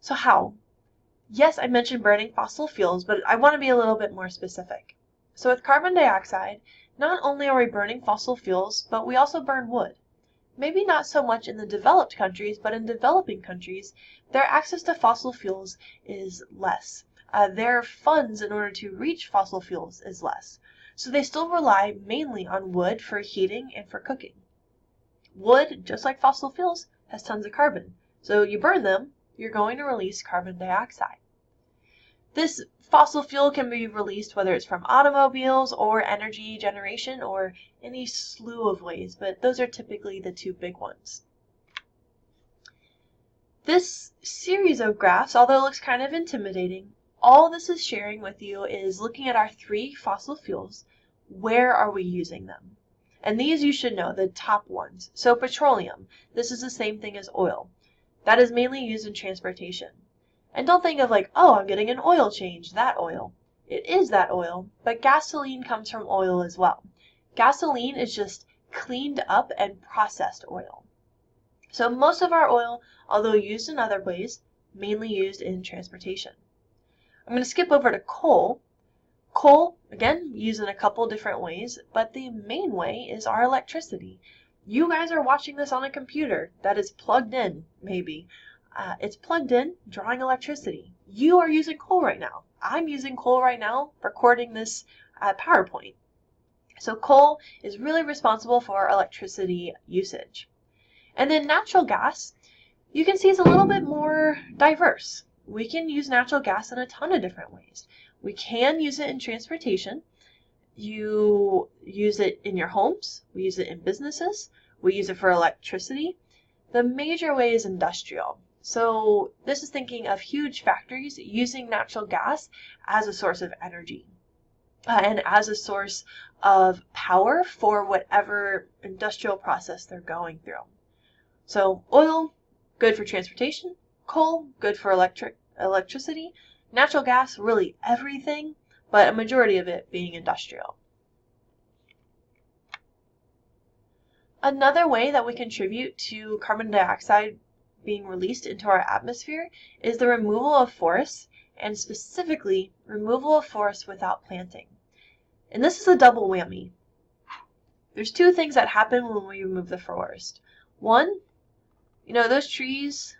So how? Yes, I mentioned burning fossil fuels, but I want to be a little bit more specific. So with carbon dioxide, not only are we burning fossil fuels, but we also burn wood. Maybe not so much in the developed countries, but in developing countries, their access to fossil fuels is less. Their funds in order to reach fossil fuels is less. So they still rely mainly on wood for heating and for cooking. Wood, just like fossil fuels, has tons of carbon. So you burn them, you're going to release carbon dioxide. This fossil fuel can be released whether it's from automobiles or energy generation or any slew of ways, but those are typically the two big ones. This series of graphs, although it looks kind of intimidating, all this is sharing with you is looking at our three fossil fuels. Where are we using them? And these you should know, the top ones. So petroleum, this is the same thing as oil. That is mainly used in transportation. And don't think of like, oh, I'm getting an oil change, that oil. It is that oil, but gasoline comes from oil as well. Gasoline is just cleaned up and processed oil. So most of our oil, although used in other ways, mainly used in transportation. I'm going to skip over to coal. Coal, again, used in a couple different ways, but the main way is our electricity. You guys are watching this on a computer that is plugged in, maybe. It's plugged in, drawing electricity. You are using coal right now. I'm using coal right now, recording this PowerPoint. So coal is really responsible for electricity usage. And then natural gas, you can see is a little bit more diverse. We can use natural gas in a ton of different ways. We can use it in transportation. You use it in your homes. We use it in businesses. We use it for electricity. The major way is industrial. So this is thinking of huge factories using natural gas as a source of energy and as a source of power for whatever industrial process they're going through. So oil, good for transportation. Coal, good for electricity. Natural gas, really everything, but a majority of it being industrial. Another way that we contribute to carbon dioxide being released into our atmosphere is the removal of forests, and specifically removal of forests without planting. And this is a double whammy. There's two things that happen when we remove the forest. One, those trees,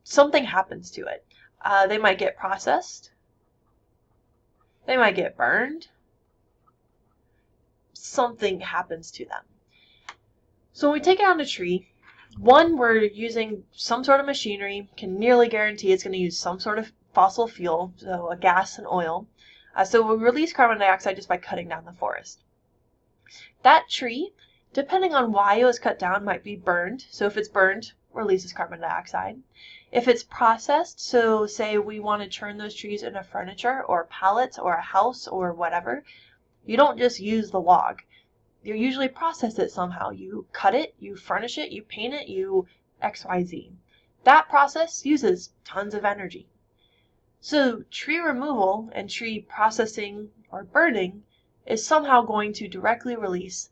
something happens to it. They might get processed. They might get burned. Something happens to them. So when we take out a tree, one, we're using some sort of machinery, can nearly guarantee it's going to use some sort of fossil fuel, so a gas and oil. So we release carbon dioxide just by cutting down the forest. That tree, depending on why it was cut down, might be burned. So if it's burned, releases carbon dioxide. If it's processed, so say we want to turn those trees into furniture or pallets or a house or whatever, you don't just use the log. You usually process it somehow. You cut it, you furnish it, you paint it, you XYZ. That process uses tons of energy. So tree removal and tree processing or burning is somehow going to directly release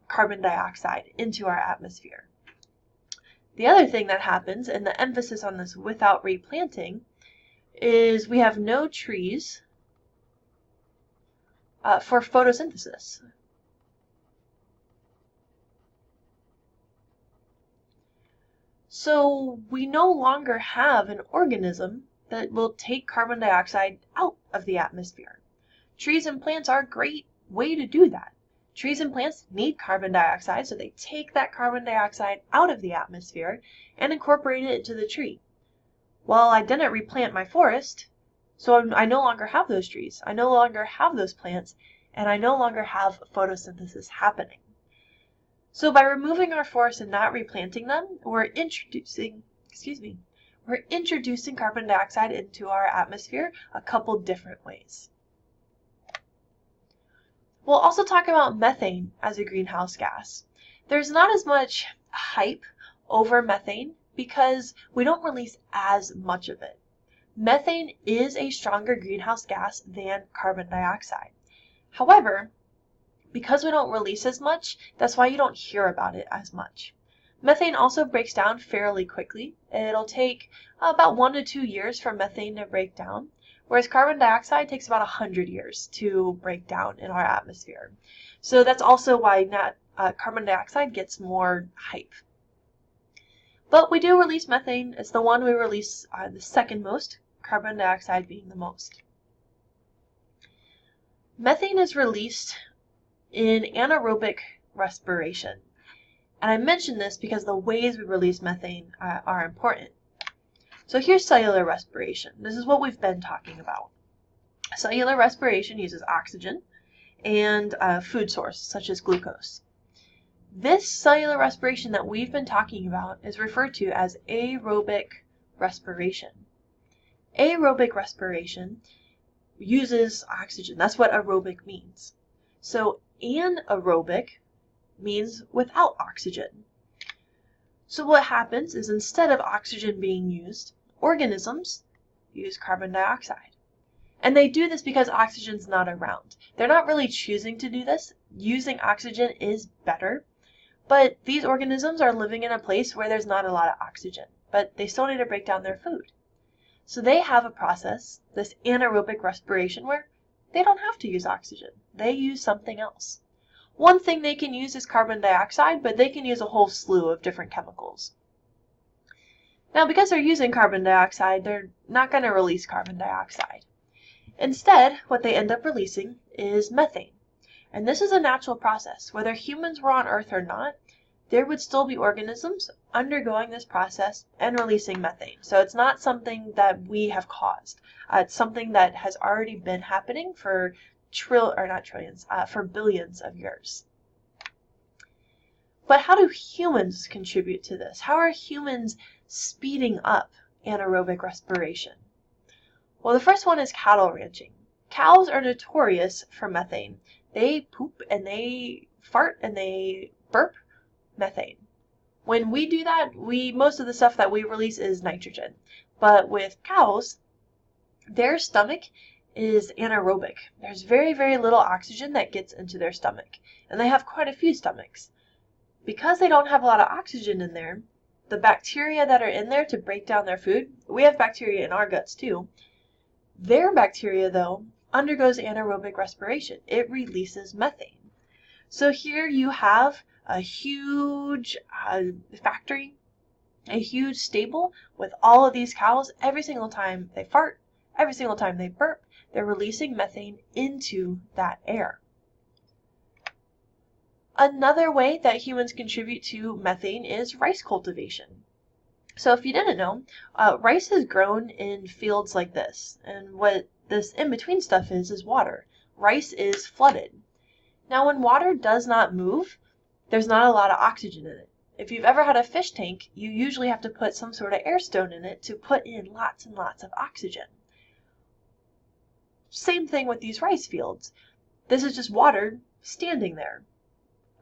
carbon dioxide into our atmosphere. The other thing that happens, and the emphasis on this without replanting, is we have no trees for photosynthesis. So we no longer have an organism that will take carbon dioxide out of the atmosphere. Trees and plants are a great way to do that. Trees and plants need carbon dioxide, so they take that carbon dioxide out of the atmosphere and incorporate it into the tree. Well, I didn't replant my forest, so I no longer have those trees. I no longer have those plants, and I no longer have photosynthesis happening. So by removing our forests and not replanting them, we're introducing carbon dioxide into our atmosphere a couple different ways. We'll also talk about methane as a greenhouse gas. There's not as much hype over methane because we don't release as much of it. Methane is a stronger greenhouse gas than carbon dioxide. However, because we don't release as much, that's why you don't hear about it as much. Methane also breaks down fairly quickly. It'll take about 1 to 2 years for methane to break down, whereas carbon dioxide takes about 100 years to break down in our atmosphere. So that's also why carbon dioxide gets more hype. But we do release methane. It's the one we release the second most, carbon dioxide being the most. Methane is released in anaerobic respiration. And I mention this because the ways we release methane are important. So here's cellular respiration. This is what we've been talking about. Cellular respiration uses oxygen and a food source, such as glucose. This cellular respiration that we've been talking about is referred to as aerobic respiration. Aerobic respiration uses oxygen. That's what aerobic means. So anaerobic means without oxygen. So what happens is instead of oxygen being used, organisms use carbon dioxide. And they do this because oxygen's not around. They're not really choosing to do this. Using oxygen is better, but these organisms are living in a place where there's not a lot of oxygen, but they still need to break down their food. So they have a process, this anaerobic respiration, where they don't have to use oxygen. They use something else. One thing they can use is carbon dioxide, but they can use a whole slew of different chemicals. Now, because they're using carbon dioxide, they're not going to release carbon dioxide. Instead, what they end up releasing is methane. And this is a natural process. Whether humans were on Earth or not, there would still be organisms undergoing this process and releasing methane. So it's not something that we have caused. It's something that has already been happening for for billions of years. But how do humans contribute to this? How are humans speeding up anaerobic respiration? Well, the first one is cattle ranching. Cows are notorious for methane. They poop and they fart and they burp methane. When we do that, most of the stuff that we release is nitrogen. But with cows, their stomach is anaerobic. There's very, very little oxygen that gets into their stomach, and they have quite a few stomachs. Because they don't have a lot of oxygen in there, the bacteria that are in there to break down their food, we have bacteria in our guts too. Their bacteria, though, undergoes anaerobic respiration. It releases methane. So here you have a huge factory, a huge stable with all of these cows. Every single time they fart, every single time they burp, they're releasing methane into that air. Another way that humans contribute to methane is rice cultivation. So if you didn't know, rice is grown in fields like this. And what this in-between stuff is water. Rice is flooded. Now when water does not move, there's not a lot of oxygen in it. If you've ever had a fish tank, you usually have to put some sort of air stone in it to put in lots and lots of oxygen. Same thing with these rice fields. This is just water standing there.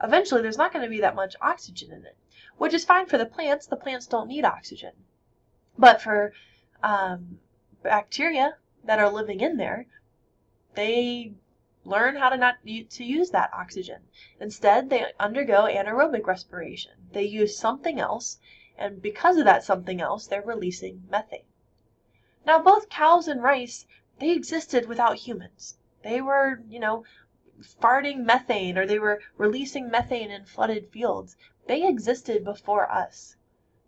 Eventually, there's not going to be that much oxygen in it, which is fine for the plants. The plants don't need oxygen. But for bacteria that are living in there, they learn how to use that oxygen. Instead, they undergo anaerobic respiration. They use something else, and because of that something else, they're releasing methane. Now, both cows and rice, they existed without humans. They were, farting methane, or they were releasing methane in flooded fields. They existed before us.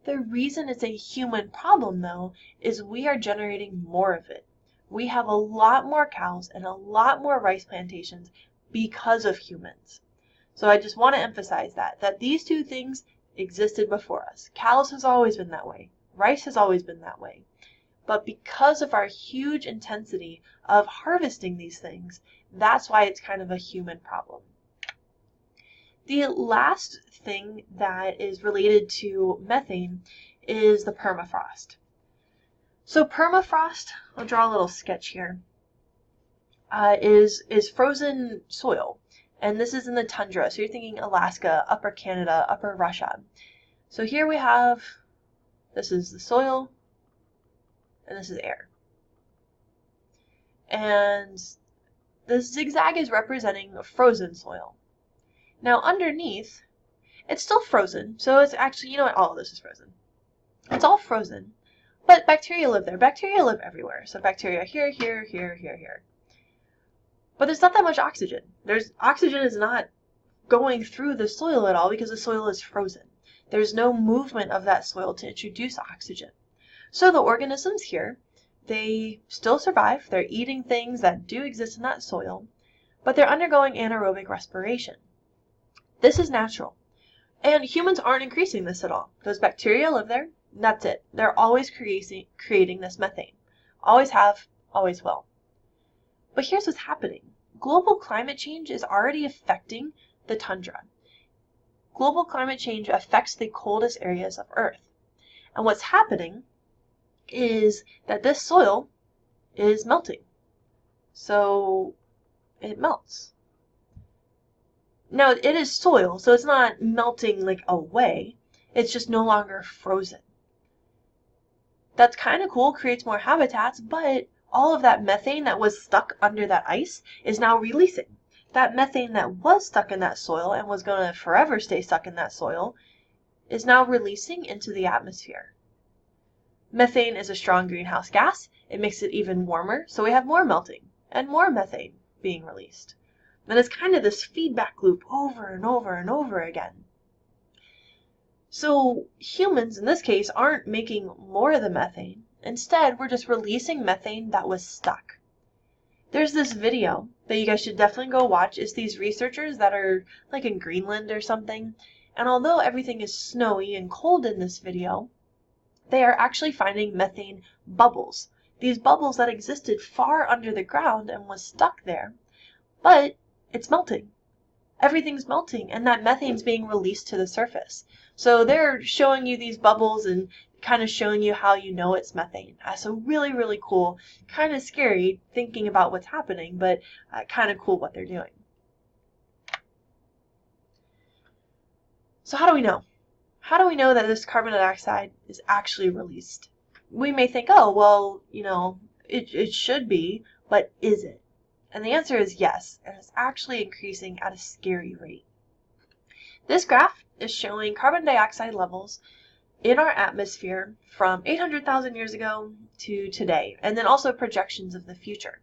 The reason it's a human problem, though, is we are generating more of it. We have a lot more cows and a lot more rice plantations because of humans. So I just want to emphasize that these two things existed before us. Cows has always been that way. Rice has always been that way. But because of our huge intensity of harvesting these things, that's why it's kind of a human problem. The last thing that is related to methane is the permafrost. So permafrost, I'll draw a little sketch here, is frozen soil. And this is in the tundra. So you're thinking Alaska, Upper Canada, Upper Russia. So here we have, this is the soil, and this is air. And the zigzag is representing frozen soil. Now underneath, It's still frozen, so it's actually, you know what, all of this is frozen. It's all frozen, but bacteria live there. Bacteria live everywhere. So bacteria here, here, here, here, here. But there's not that much oxygen. Oxygen is not going through the soil at all because the soil is frozen. There's no movement of that soil to introduce oxygen. So the organisms here, they still survive. They're eating things that do exist in that soil, but they're undergoing anaerobic respiration. This is natural. And humans aren't increasing this at all. Those bacteria live there. And that's it. They're always creating this methane. Always have, always will. But here's what's happening. Global climate change is already affecting the tundra. Global climate change affects the coldest areas of Earth. And what's happening is that this soil is melting. So it melts. Now it is soil, so it's not melting like away. It's just no longer frozen. That's kind of cool, creates more habitats, but all of that methane that was stuck under that ice is now releasing. That methane that was stuck in that soil and was going to forever stay stuck in that soil is now releasing into the atmosphere. Methane is a strong greenhouse gas. It makes it even warmer, so we have more melting and more methane being released. And it's kind of this feedback loop over and over and over again. So humans, in this case, aren't making more of the methane. Instead, we're just releasing methane that was stuck. There's this video that you guys should definitely go watch. It's these researchers that are like in Greenland or something. And although everything is snowy and cold in this video, they are actually finding methane bubbles. These bubbles that existed far under the ground and was stuck there. But it's melting. Everything's melting and that methane's being released to the surface. So they're showing you these bubbles and kind of showing you how you know it's methane. So really, really cool. Kind of scary thinking about what's happening, but kind of cool what they're doing. So how do we know? How do we know that this carbon dioxide is actually released? We may think, oh, well, you know, it should be, but is it? And the answer is yes, and it's actually increasing at a scary rate. This graph is showing carbon dioxide levels in our atmosphere from 800,000 years ago to today, and then also projections of the future.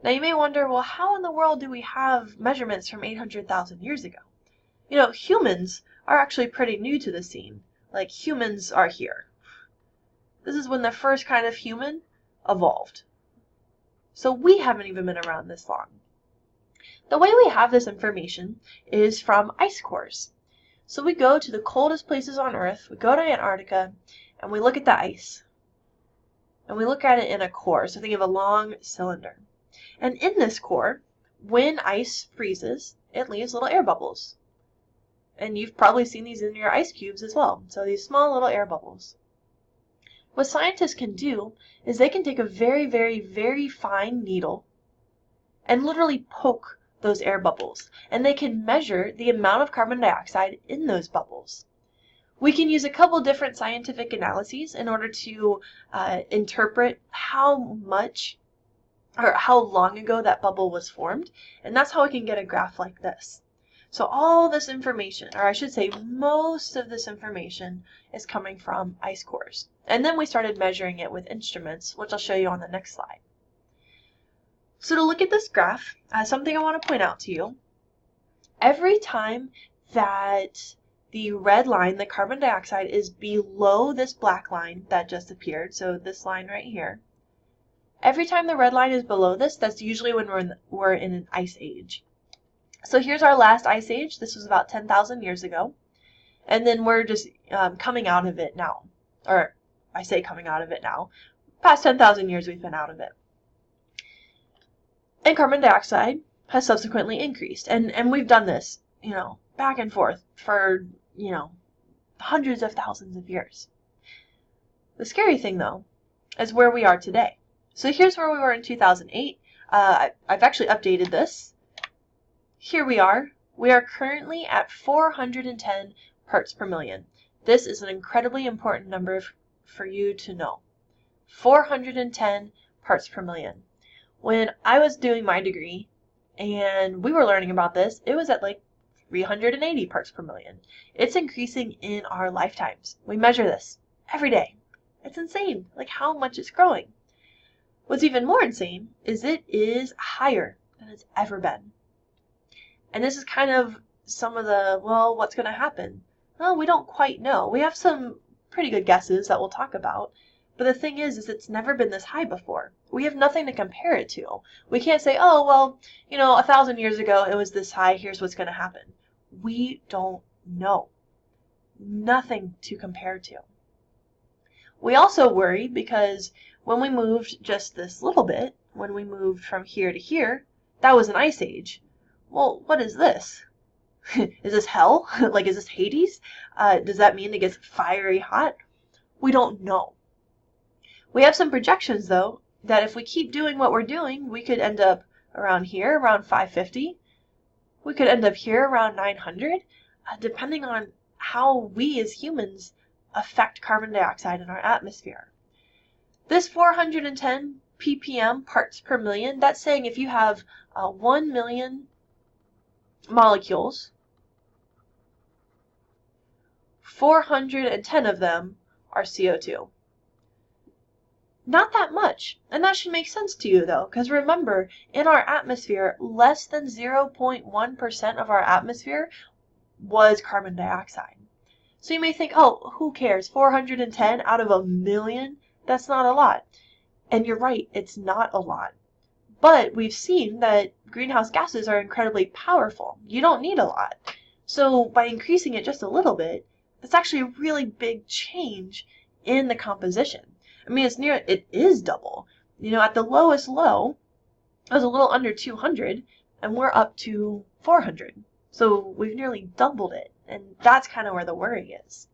Now you may wonder, well, how in the world do we have measurements from 800,000 years ago? You know, humans are actually pretty new to the scene. Like, humans are here. This is when the first kind of human evolved. So we haven't even been around this long. The way we have this information is from ice cores. So we go to the coldest places on Earth, we go to Antarctica, and we look at the ice. And we look at it in a core, so think of a long cylinder. And in this core, when ice freezes, it leaves little air bubbles. And you've probably seen these in your ice cubes as well. So these small little air bubbles. What scientists can do is they can take a very, very, very fine needle and literally poke those air bubbles. And they can measure the amount of carbon dioxide in those bubbles. We can use a couple different scientific analyses in order to interpret how much or how long ago that bubble was formed. And that's how we can get a graph like this. So all this information, or I should say most of this information, is coming from ice cores. And then we started measuring it with instruments, which I'll show you on the next slide. So to look at this graph, something I want to point out to you, every time that the red line, the carbon dioxide, is below this black line that just appeared, so this line right here, every time the red line is below this, that's usually when we're in an ice age. So here's our last ice age. This was about 10,000 years ago. And then we're just coming out of it now. Or I say coming out of it now. Past 10,000 years we've been out of it. And carbon dioxide has subsequently increased. And we've done this, you know, back and forth for, you know, hundreds of thousands of years. The scary thing, though, is where we are today. So here's where we were in 2008. I've actually updated this. Here we are. We are currently at 410 parts per million. This is an incredibly important number for you to know. 410 parts per million. When I was doing my degree and we were learning about this, it was at like 380 parts per million. It's increasing in our lifetimes. We measure this every day. It's insane, like how much it's growing. What's even more insane is it is higher than it's ever been. And this is kind of some of the, well, what's going to happen? Well, we don't quite know. We have some pretty good guesses that we'll talk about. But the thing is it's never been this high before. We have nothing to compare it to. We can't say, oh, well, 1,000 years ago it was this high, here's what's going to happen. We don't know. Nothing to compare to. We also worry because when we moved just this little bit, when we moved from here to here, that was an ice age. Well, what is this? Is this hell? Like, is this Hades? Does that mean it gets fiery hot? We don't know. We have some projections, though, that if we keep doing what we're doing, we could end up around here, around 550. We could end up here around 900, depending on how we as humans affect carbon dioxide in our atmosphere. This 410 ppm parts per million, that's saying if you have 1 million molecules, 410 of them are CO2. Not that much, and that should make sense to you though, because remember, in our atmosphere, less than 0.1% of our atmosphere was carbon dioxide. So you may think, oh, who cares, 410 out of 1 million? That's not a lot. And you're right, it's not a lot. But we've seen that greenhouse gases are incredibly powerful. You don't need a lot. So by increasing it just a little bit, that's actually a really big change in the composition. I mean, it is double. At the lowest low, it was a little under 200, and we're up to 400. So we've nearly doubled it, and that's kind of where the worry is.